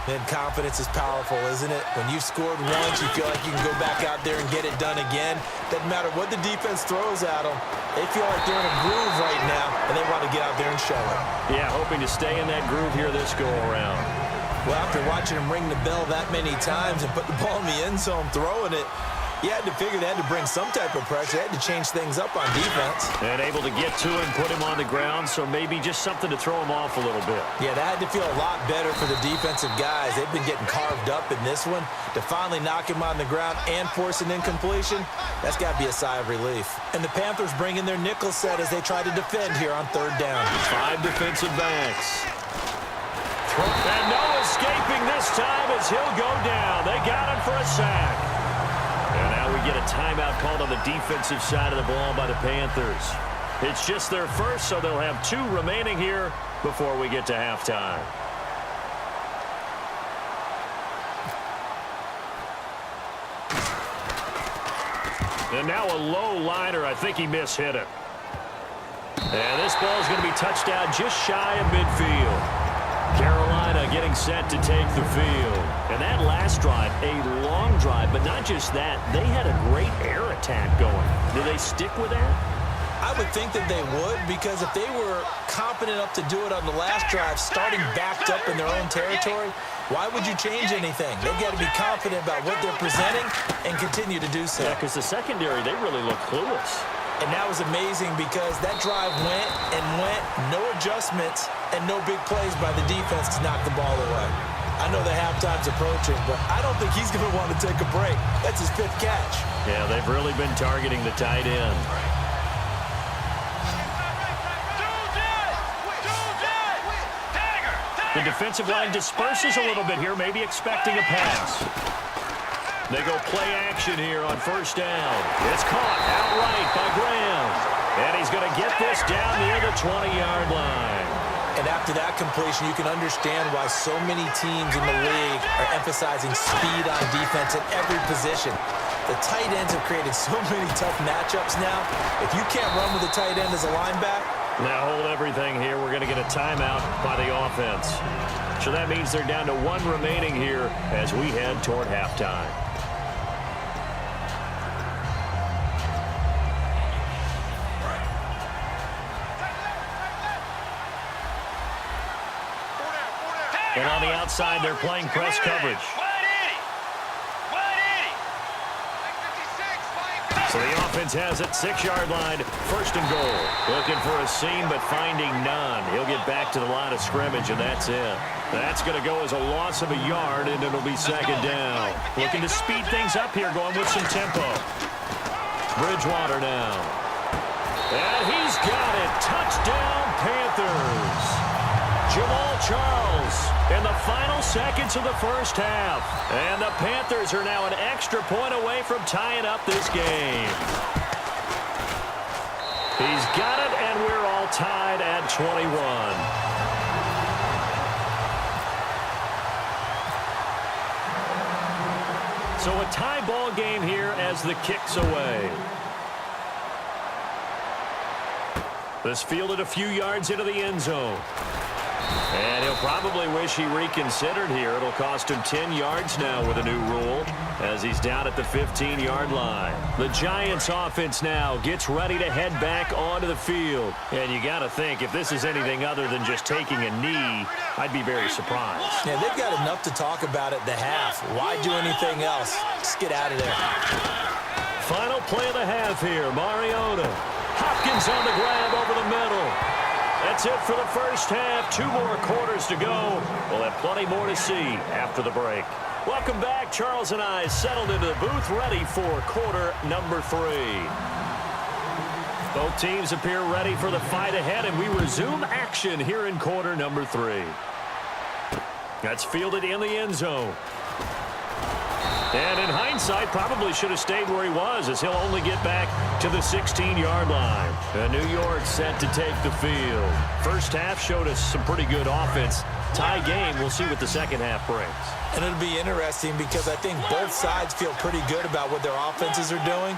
And confidence is powerful, isn't it? When you've scored once, you feel like you can go back out there and get it done again. Doesn't matter what the defense throws at them. They feel like they're in a groove right now, and they want to get out there and show it. Yeah, hoping to stay in that groove here this go-around. Well, after watching him ring the bell that many times and put the ball in the end zone throwing it, you had to figure they had to bring some type of pressure. They had to change things up on defense. And able to get to him, put him on the ground, so maybe just something to throw him off a little bit. Yeah, that had to feel a lot better for the defensive guys. They've been getting carved up in this one. To finally knock him on the ground and force an incompletion, that's got to be a sigh of relief. And the Panthers bring in their nickel set as they try to defend here on third down. 5 defensive backs. And no escaping this time as he'll go down. They got him for a sack. And now we get a timeout called on the defensive side of the ball by the Panthers. It's just their first, so they'll have 2 remaining here before we get to halftime. And now a low liner. I think he mishit it. And this ball is going to be touched down just shy of midfield. Carolina getting set to take the field. And that last drive, a long drive, but not just that. They had a great air attack going. Do they stick with that? I would think that they would, because if they were confident enough to do it on the last drive, starting backed up in their own territory, why would you change anything? They've got to be confident about what they're presenting and continue to do so. Yeah, because the secondary, they really look clueless. And that was amazing because that drive went and went, no adjustments, and no big plays by the defense to knock the ball away. I know the halftime's approaching, but I don't think he's going to want to take a break. That's his 5th catch. Yeah, they've really been targeting the tight end. The defensive line disperses a little bit here, maybe expecting a pass. They go play action here on first down. It's caught outright by Graham. And he's going to get this down near the 20-yard line. And after that completion, you can understand why so many teams in the league are emphasizing speed on defense at every position. The tight ends have created so many tough matchups now. If you can't run with a tight end as a linebacker. Now hold everything here. We're going to get a timeout by the offense. So that means they're down to 1 remaining here as we head toward halftime. And on the outside, they're playing press coverage. So the offense has it, 6-yard line, 1st and goal. Looking for a seam, but finding none. He'll get back to the line of scrimmage, and that's it. That's going to go as a loss of a yard, and it'll be 2nd down. Looking to speed things up here, going with some tempo. Bridgewater now. And he's got it. Touchdown, Panthers. Jamal Charles in the final seconds of the first half. And the Panthers are now an extra point away from tying up this game. He's got it, and we're all tied at 21. So a tie ball game here as the kick's away. This fielded a few yards into the end zone. And he'll probably wish he reconsidered here. It'll cost him 10 yards now with a new rule as he's down at the 15-yard line. The Giants offense now gets ready to head back onto the field. And you got to think, if this is anything other than just taking a knee, I'd be very surprised. Yeah, they've got enough to talk about at the half. Why do anything else? Just get out of there. Final play of the half here. Mariota. Hopkins on the grab over the middle. That's it for the first half. 2 more quarters to go. We'll have plenty more to see after the break. Welcome back. Charles and I settled into the booth, ready for quarter number 3. Both teams appear ready for the fight ahead, and we resume action here in quarter number 3. That's fielded in the end zone. And in hindsight, probably should have stayed where he was, as he'll only get back to the 16-yard line. And New York set to take the field. First half showed us some pretty good offense. Tie game, we'll see what the second half brings. And it'll be interesting because I think both sides feel pretty good about what their offenses are doing.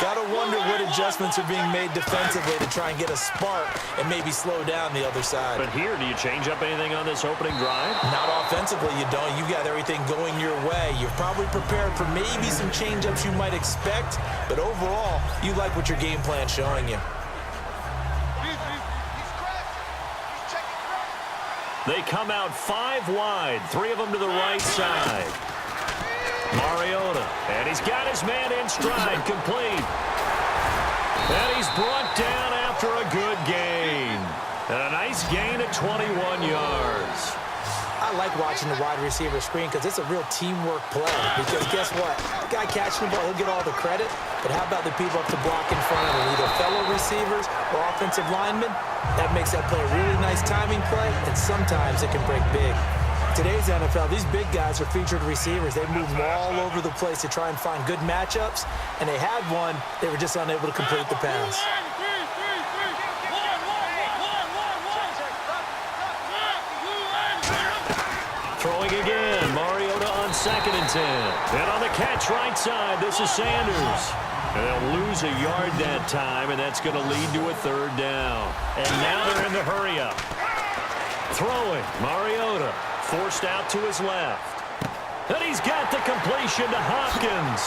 Gotta wonder what adjustments are being made defensively to try and get a spark and maybe slow down the other side. But here, do you change up anything on this opening drive? Not offensively, you don't. You got everything going your way. You're probably prepared for maybe some change-ups you might expect, but overall, you like what your game plan's showing you. They come out 5 wide, 3 of them to the right side. Mariota, and he's got his man in stride, complete. And he's brought down after a good gain. And a nice gain of 21 yards. I like watching the wide receiver screen because it's a real teamwork play. Because guess what? The guy catching the ball, he'll get all the credit. But how about the people up to block in front of him, either fellow receivers or offensive linemen? That makes that play a really nice timing play, and sometimes it can break big. Today's NFL, these big guys are featured receivers. They move them all over the place to try and find good matchups, and they had one. They were just unable to complete the pass. Throwing again, Mariota on 2nd and 10. And on the catch right side, this is Sanders. And they'll lose a yard that time, and that's going to lead to a 3rd down. And now they're in the hurry-up. Throwing, Mariota, forced out to his left. And he's got the completion to Hopkins.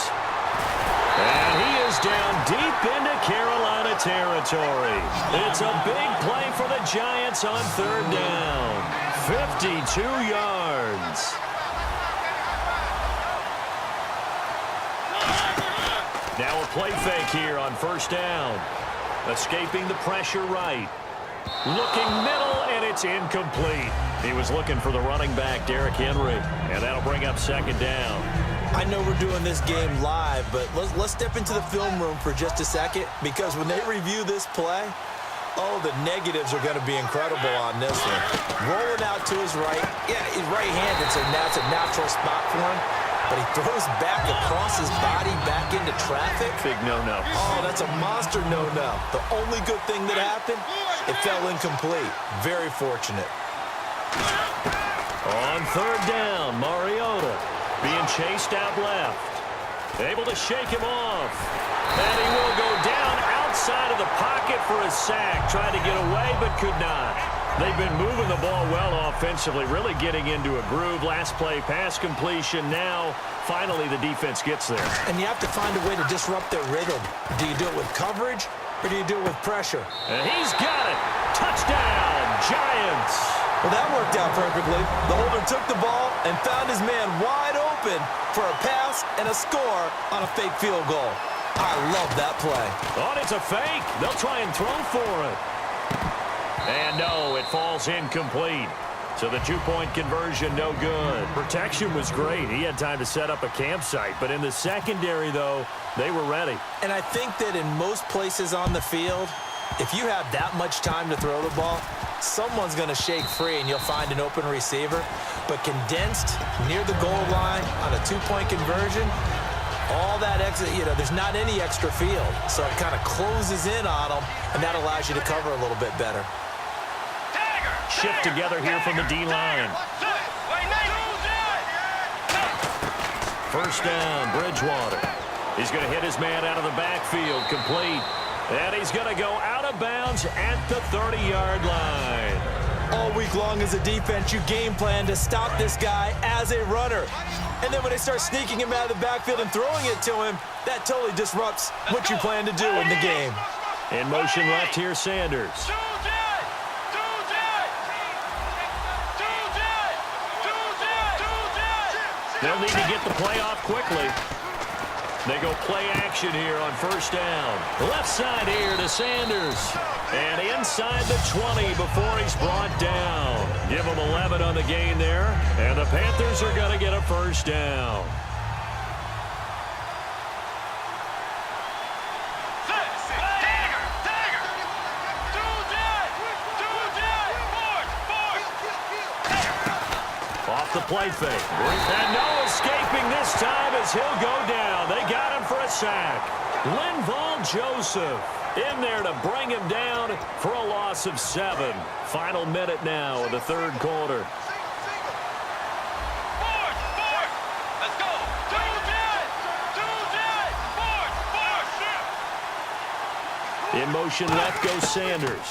And he is down deep into Carolina territory. It's a big play for the Giants on 3rd down. 52 yards. Now a play fake here on 1st down. Escaping the pressure right. Looking middle, and it's incomplete. He was looking for the running back, Derrick Henry, and that'll bring up 2nd down. I know we're doing this game live, but let's step into the film room for just a second, because when they review this play, oh, the negatives are going to be incredible on this one. Rolling out to his right. Yeah, he's right-handed, so that's a natural spot for him. But he throws back across his body back into traffic. Big no-no. Oh, that's a monster no-no. The only good thing that happened, it fell incomplete. Very fortunate. On 3rd down, Mariota being chased out left. Able to shake him off. And he will go down outside of the pocket for a sack. Tried to get away, but could not. They've been moving the ball well offensively, really getting into a groove. Last play, pass completion. Now, finally, the defense gets there. And you have to find a way to disrupt their rhythm. Do you do it with coverage, or do you do it with pressure? And he's got it. Touchdown, Giants. Well, that worked out perfectly. The holder took the ball and found his man wide open for a pass and a score on a fake field goal. I love that play. Oh, it's a fake. They'll try and throw for it. And no, it falls incomplete. So the 2-point conversion, no good. Protection was great. He had time to set up a campsite. But in the secondary, though, they were ready. And I think that in most places on the field, if you have that much time to throw the ball, someone's going to shake free and you'll find an open receiver. But condensed near the goal line on a 2-point conversion, all that extra, there's not any extra field. So it kind of closes in on them, and that allows you to cover a little bit better. Shift together here from the D-line. 1st down, Bridgewater. He's going to hit his man out of the backfield, complete. And he's going to go out of bounds at the 30-yard line. All week long as a defense, you game plan to stop this guy as a runner. And then when they start sneaking him out of the backfield and throwing it to him, that totally disrupts what you plan to do in the game. In motion left here, Sanders. They'll need to get the play off quickly. They go play action here on 1st down. Left side here to Sanders. And inside the 20 before he's brought down. Give him 11 on the gain there. And the Panthers are going to get a 1st down. Off the play fake. And no escaping this time as he'll go down. They got him for a sack. Linval Joseph in there to bring him down for a loss of 7. Final minute now of the 3rd quarter. In motion left goes Sanders.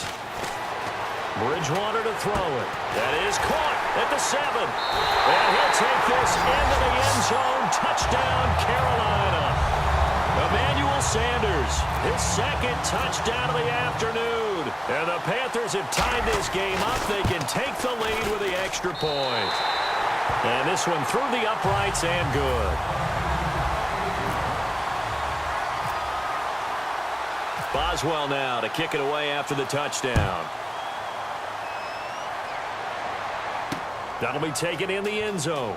Bridgewater to throw it. That is caught at the 7. And he'll take this into the end zone. Touchdown, Carolina. Emmanuel Sanders, his second touchdown of the afternoon. And the Panthers have tied this game up. They can take the lead with the extra point. And this one through the uprights and good. Boswell now to kick it away after the touchdown. That'll be taken in the end zone.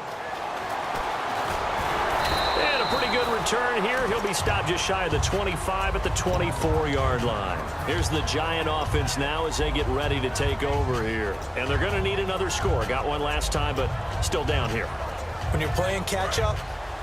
And a pretty good return here. He'll be stopped just shy of the 25 at the 24-yard line. Here's the Giant offense now as they get ready to take over here. And they're going to need another score. Got one last time, but still down here. When you're playing catch-up,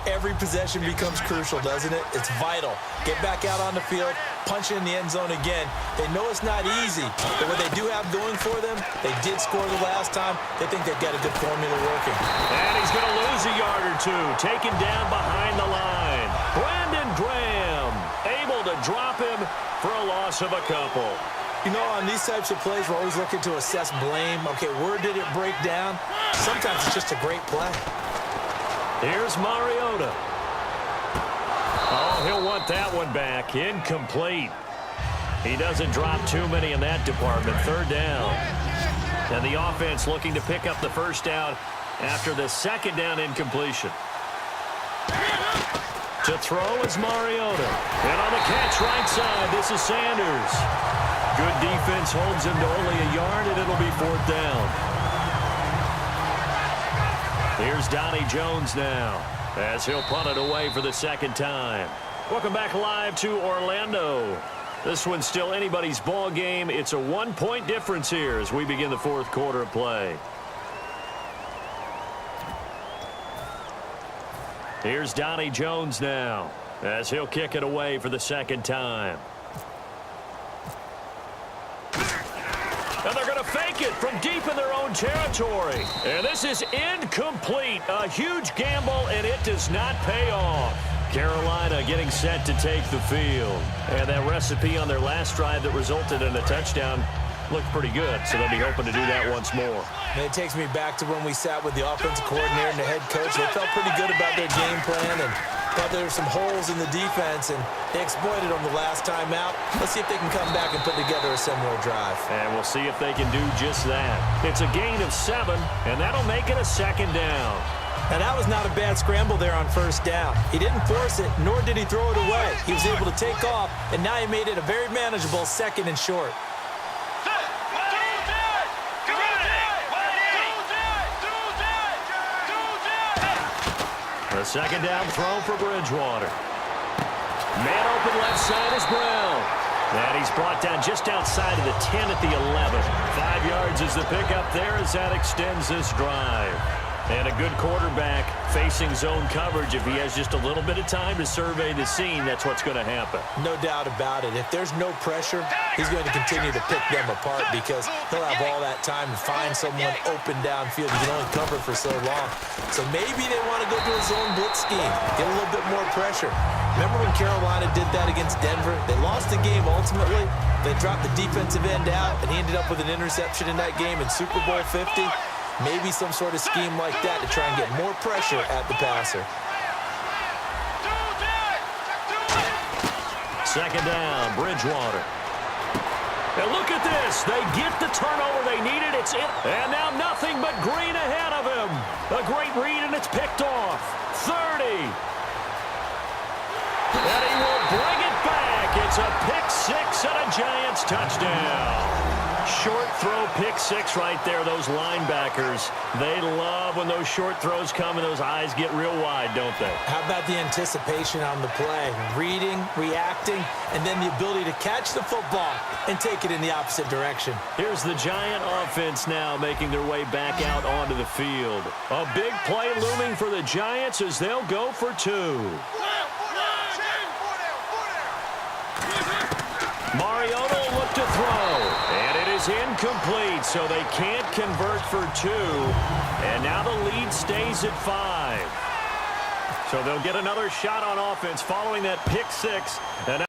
every possession becomes crucial, doesn't it? It's vital. Get back out on the field, punch it in the end zone again. They know it's not easy, but what they do have going for them, they did score the last time. They think they've got a good formula working. And he's going to lose a yard or two, taken down behind the line. Brandon Graham able to drop him for a loss of a couple. You know, on these types of plays, we're always looking to assess blame. Okay, where did it break down? Sometimes it's just a great play. Here's Mariota. Oh, he'll want that one back. Incomplete. He doesn't drop too many in that department. Third down. And the offense looking to pick up the first down after the second down incompletion. To throw is Mariota. And on the catch right side, this is Sanders. Good defense holds him to only a yard, and it'll be fourth down. Here's Donnie Jones now as he'll punt it away for the second time. Welcome back live to Orlando. This one's still anybody's ball game. It's a 1-point difference here as we begin the fourth quarter of play. Here's Donnie Jones now as he'll kick it away for the second time. And they're going to fake it from deep in their own territory. And this is incomplete. A huge gamble, and it does not pay off. Carolina getting set to take the field. And that recipe on their last drive that resulted in a touchdown looked pretty good, so they'll be hoping to do that once more. And it takes me back to when we sat with the offensive coordinator and the head coach. They felt pretty good about their game plan and thought there were some holes in the defense, and they exploited them the last time out. Let's see if they can come back and put together a similar drive. And we'll see if they can do just that. It's a gain of 7, and that'll make it a second down. And that was not a bad scramble there on first down. He didn't force it, nor did he throw it away. He was able to take off, and now he made it a very manageable second and short. The second down throw for Bridgewater. Man open left side is Brown. And he's brought down just outside of the 10 at the 11. 5 yards is the pickup there as that extends this drive. And a good quarterback facing zone coverage. If he has just a little bit of time to survey the scene, that's what's going to happen. No doubt about it. If there's no pressure, he's going to continue to pick them apart because he'll have all that time to find someone open downfield. He can only cover for so long. So maybe they want to go to a zone blitz scheme, get a little bit more pressure. Remember when Carolina did that against Denver? They lost the game ultimately. They dropped the defensive end out, and he ended up with an interception in that game in Super Bowl 50. Maybe some sort of scheme like that to try and get more pressure at the passer. Second down, Bridgewater. And look at this. They get the turnover they needed. It's in. And now nothing but green ahead of him. A great read, and it's picked off. 30. And he will bring it back. It's a pick six and a Giants touchdown. Short throw, pick six right there. Those linebackers, they love when those short throws come and those eyes get real wide, don't they? How about the anticipation on the play? Reading, reacting, and then the ability to catch the football and take it in the opposite direction. Here's the Giant offense now making their way back out onto the field. A big play looming for the Giants as they'll go for 2. Mariota will look to throw. And it is incomplete, so they can't convert for 2. And now the lead stays at 5. So they'll get another shot on offense following that pick six. And